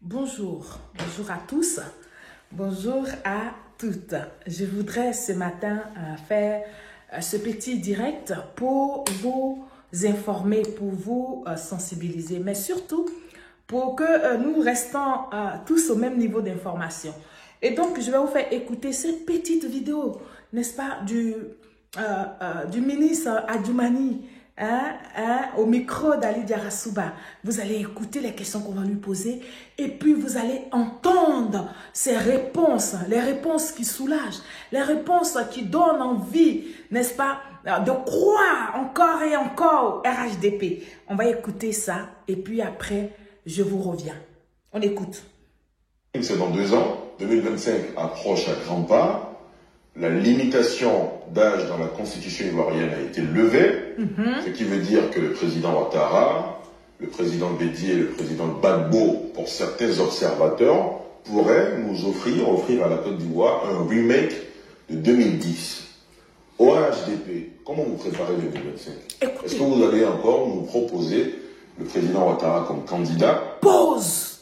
Bonjour, bonjour à tous, bonjour à toutes. Je voudrais ce matin faire ce petit direct pour vous informer, pour vous sensibiliser, mais surtout pour que nous restons tous au même niveau d'information. Et donc, je vais vous faire écouter cette petite vidéo, n'est-ce pas, du ministre Adjoumani, au micro d'Ali Diarra-Souba. Vous allez écouter les questions qu'on va lui poser et puis vous allez entendre ses réponses, les réponses qui soulagent, les réponses qui donnent envie, n'est-ce pas, de croire encore et encore au RHDP. On va écouter ça et puis après, je vous reviens. On écoute. C'est dans 2 ans, 2025 approche à grands pas. La limitation d'âge dans la constitution ivoirienne a été levée, ce qui veut dire que le président Ouattara, le président Bédié et le président Gbagbo, pour certains observateurs, pourraient nous offrir à la Côte d'Ivoire un remake de 2010. Au RHDP, comment vous préparez 2025? Est-ce que vous allez encore nous proposer le président Ouattara comme candidat? Pause.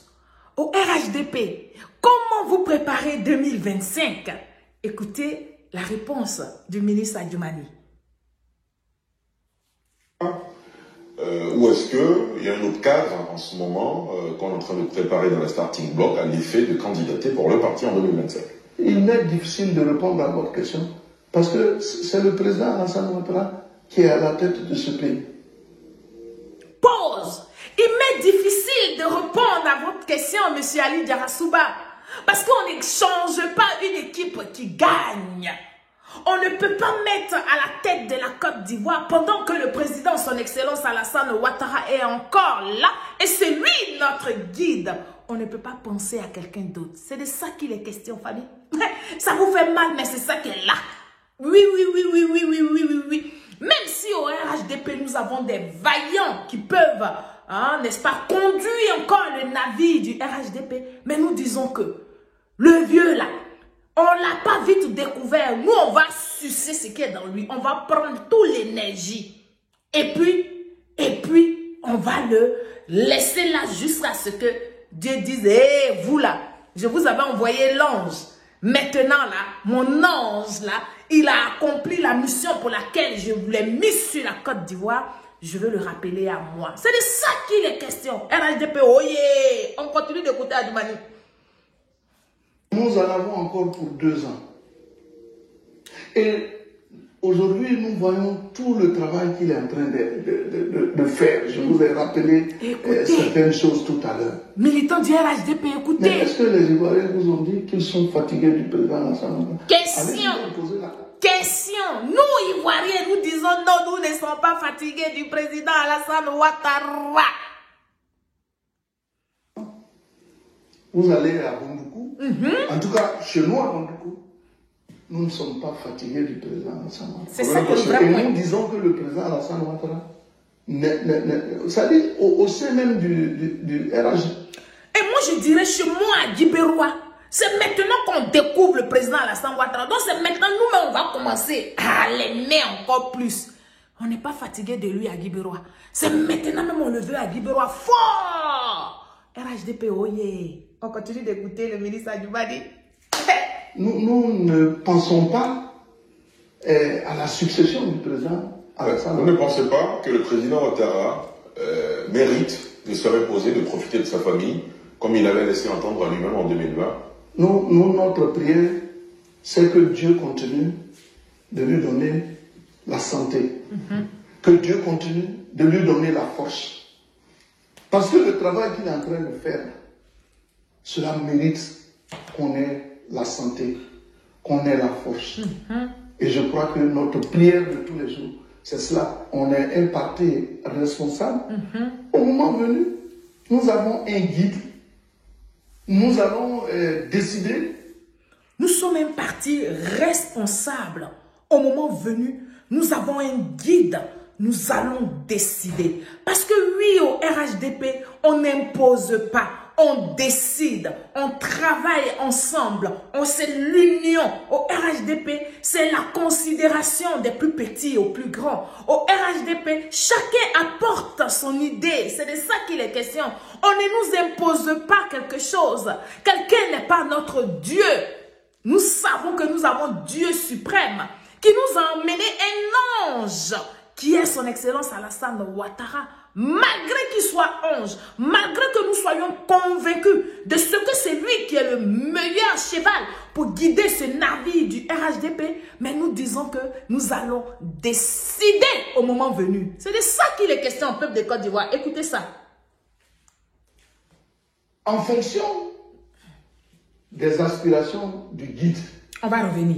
Au RHDP, comment vous préparez 2025? Écoutez la réponse du ministre Adjoumani. Ou est-ce qu'il y a un autre cadre en ce moment qu'on est en train de préparer dans la starting block à l'effet de candidater pour le parti en 2025? Il m'est difficile de répondre à votre question parce que c'est le président Alassane Ouattara qui est à la tête de ce pays. Pause. Il m'est difficile de répondre à votre question, monsieur Ali Diarra-Souba. Parce qu'on n'échange pas une équipe qui gagne. On ne peut pas mettre à la tête de la Côte d'Ivoire pendant que le président, son excellence Alassane Ouattara, est encore là. Et c'est lui notre guide. On ne peut pas penser à quelqu'un d'autre. C'est de ça qu'il est question, famille. Ça vous fait mal, mais c'est ça qui est là. Oui. Même si au RHDP, nous avons des vaillants qui peuvent, n'est-ce pas, conduire encore le navire du RHDP. Mais nous disons que le vieux là, on ne l'a pas vite découvert. Nous, on va sucer ce qui est dans lui. On va prendre toute l'énergie. Et puis, on va le laisser là jusqu'à ce que Dieu dise, hé, vous là, je vous avais envoyé l'ange. Maintenant là, mon ange là, il a accompli la mission pour laquelle je vous l'ai mis sur la Côte d'Ivoire. Je veux le rappeler à moi. C'est de ça qu'il est question. RHDP, oh yeah! On continue d'écouter Adjoumani. Nous en avons encore pour 2 ans. Et aujourd'hui, nous voyons tout le travail qu'il est en train de faire. Je vous ai rappelé certaines choses tout à l'heure. Militants du RHDP, écoutez. Mais est-ce que les Ivoiriens vous ont dit qu'ils sont fatigués du président Alassane? Question. Nous, Ivoiriens, nous disons non, nous ne sommes pas fatigués du président Alassane Ouattara. Vous allez à Bondoukou. En tout cas, chez nous à Bondoukou, nous ne sommes pas fatigués du président Alassane Ouattara. C'est ça que je Et nous disons que le président Alassane Ouattara, ça dit au sein même du RHDP. Et moi, je dirais chez moi à Guibérois, c'est maintenant qu'on découvre le président Alassane Ouattara. Donc, c'est maintenant nous-mêmes, on va commencer à l'aimer encore plus. On n'est pas fatigué de lui à Guibérois. C'est maintenant même on le veut à Guibérois fort. RHDP, oh yeah. On continue d'écouter le ministre Adjoumani. Nous ne pensons pas à la succession du président Alassane. Vous ne pensez pas que le président Ouattara mérite de se reposer, de profiter de sa famille, comme il avait laissé entendre à lui-même en 2020? Nous, notre prière, c'est que Dieu continue de lui donner la santé. Que Dieu continue de lui donner la force. Parce que le travail qu'il est en train de faire, cela mérite qu'on ait la santé, qu'on ait la force. Et je crois que notre prière de tous les jours, c'est cela. On est un parti responsable. Au moment venu, nous avons un guide. Nous allons décider. Nous sommes un parti responsable. Au moment venu, nous avons un guide. Nous allons décider. Parce que oui, au RHDP, on n'impose pas. on décide, on travaille ensemble, c'est l'union. Au RHDP, c'est la considération des plus petits aux plus grands. Au RHDP, chacun apporte son idée. C'est de ça qu'il est question. On ne nous impose pas quelque chose. Quelqu'un n'est pas notre Dieu. Nous savons que nous avons Dieu suprême qui nous a emmené un ange qui est son excellence Alassane Ouattara. Malgré qu'il soit ange, malgré que nous soyons convaincus de ce que c'est lui qui est le meilleur cheval pour guider ce navire du RHDP, mais nous disons que nous allons décider au moment venu. C'est de ça qu'il est question au peuple de Côte d'Ivoire. Écoutez ça. En fonction des aspirations du guide. On va revenir.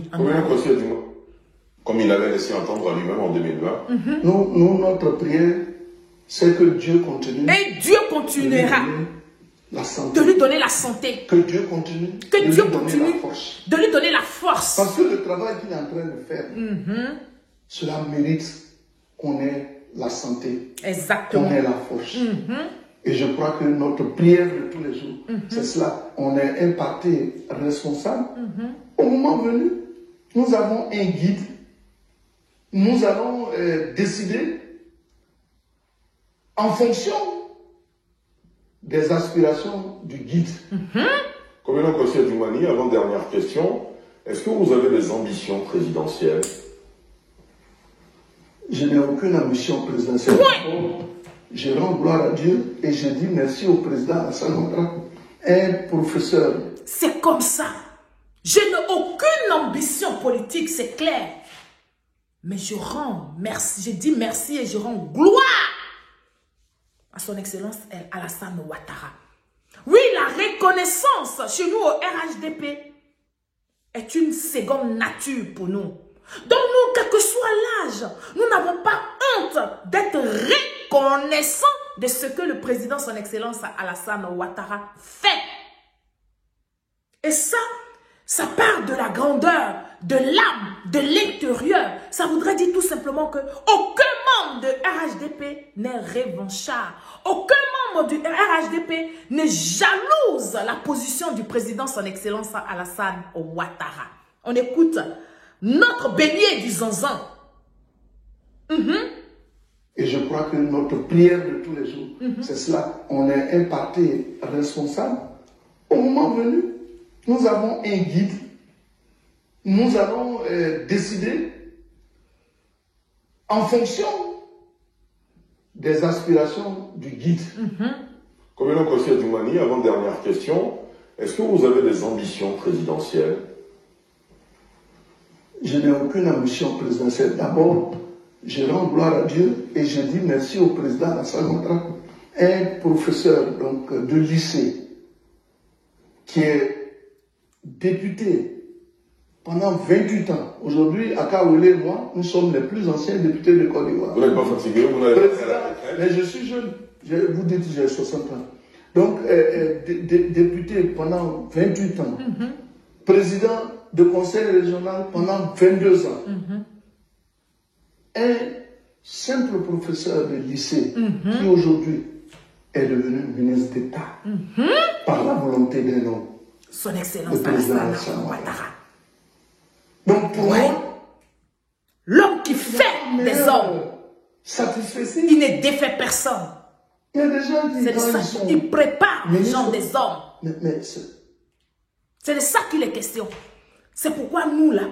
Comme il avait laissé entendre à lui-même en 2020. Nous, notre prière, c'est que Dieu continue. Et Dieu continuera de lui donner la santé. Que Dieu continue de lui donner la force. Parce que le travail qu'il est en train de faire, cela mérite qu'on ait la santé. Exactement. Qu'on ait la force. Et je crois que notre prière de tous les jours, c'est cela. On est un parti responsable. Au moment venu, nous avons un guide. Nous allons décider en fonction des aspirations du guide. Commandant Kossia Dioumani, avant-dernière question, est-ce que vous avez des ambitions présidentielles? Je n'ai aucune ambition présidentielle. Je rends gloire à Dieu et je dis merci au président Alassane Ouattara, un professeur. C'est comme ça. Je n'ai aucune ambition politique, c'est clair. Mais je rends merci, je dis merci et je rends gloire à son excellence Alassane Ouattara. Oui, la reconnaissance chez nous au RHDP est une seconde nature pour nous. Donc nous, quel que soit l'âge, nous n'avons pas honte d'être reconnaissants de ce que le président, son excellence Alassane Ouattara fait. Et ça part de la grandeur, de l'âme, de l'intérieur. Ça voudrait dire tout simplement que aucun membre de RHDP n'est revanchard. Aucun membre du RHDP ne jalouse la position du président, son excellence Alassane Ouattara. On écoute notre bélier du Zanzan. Et je crois que notre prière de tous les jours, c'est cela. On est un parti responsable. Au moment venu, nous avons un guide. Nous allons décider en fonction des aspirations du guide. Commandant Kossia Dioumani, avant-dernière question, est-ce que vous avez des ambitions présidentielles? Je n'ai aucune ambition présidentielle. D'abord, je rends gloire à Dieu et je dis merci au président Alassane Ouattara, un professeur donc, de lycée qui est député pendant 28 ans. Aujourd'hui, Akawele et moi, nous sommes les plus anciens députés de Côte d'Ivoire. Vous n'êtes pas fatigué, vous n'avez pas fait la retraite. Mais je suis jeune. Vous dites que j'ai 60 ans. Donc, député pendant 28 ans. Président de conseil régional pendant 22 ans. Un simple professeur de lycée qui aujourd'hui est devenu ministre d'État par la volonté d'un homme. Son excellence Alassane Ouattara. Donc pour moi, l'homme qui fait des hommes, satisfait, il ne défait personne. Il y a des gens qui il prépare les gens des hommes. C'est de ça qu'il est question. C'est pourquoi nous, là,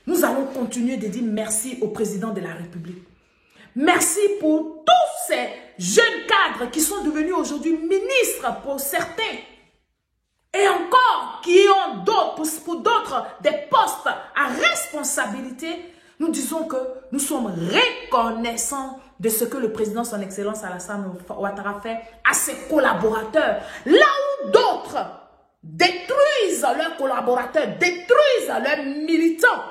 nous allons continuer de dire merci au président de la République. Merci pour tous ces jeunes cadres qui sont devenus aujourd'hui ministres pour certains. Et encore, qui ont d'autres, pour d'autres, des postes à responsabilité. Nous disons que nous sommes reconnaissants de ce que le président, son excellence Alassane Ouattara fait à ses collaborateurs. Là où d'autres détruisent leurs collaborateurs, détruisent leurs militants,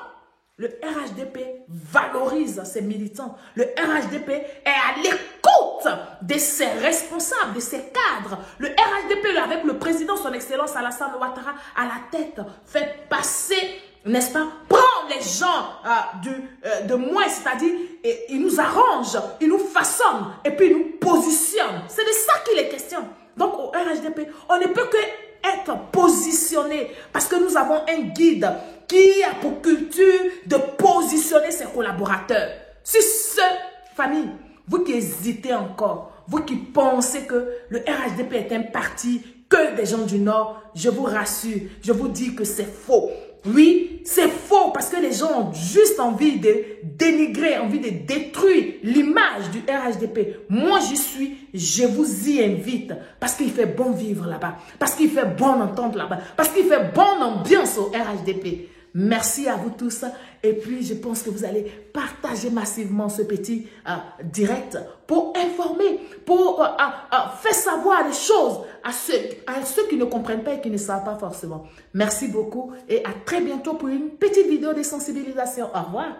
le RHDP valorise ses militants. Le RHDP est à l'écoute de ses responsables, de ses cadres. Le RHDP, avec le président, son excellence Alassane Ouattara, à la tête, fait passer, n'est-ce pas, prend les gens de moins, c'est-à-dire, il nous arrange, il nous façonne, et puis il nous positionne. C'est de ça qu'il est question. Donc au RHDP, RHDP, on ne peut que être positionné parce que nous avons un guide qui a pour culture de positionner ses collaborateurs. Si ce, famille, vous qui hésitez encore, vous qui pensez que le RHDP est un parti que des gens du Nord, je vous rassure, je vous dis que c'est faux. Oui, c'est faux parce que les gens ont juste envie de dénigrer, envie de détruire l'image du RHDP. Moi, j'y suis, je vous y invite parce qu'il fait bon vivre là-bas, parce qu'il fait bon entendre là-bas, parce qu'il fait bonne ambiance au RHDP. Merci à vous tous et puis je pense que vous allez partager massivement ce petit direct pour informer, pour faire savoir les choses à ceux qui ne comprennent pas et qui ne savent pas forcément. Merci beaucoup et à très bientôt pour une petite vidéo de sensibilisation. Au revoir.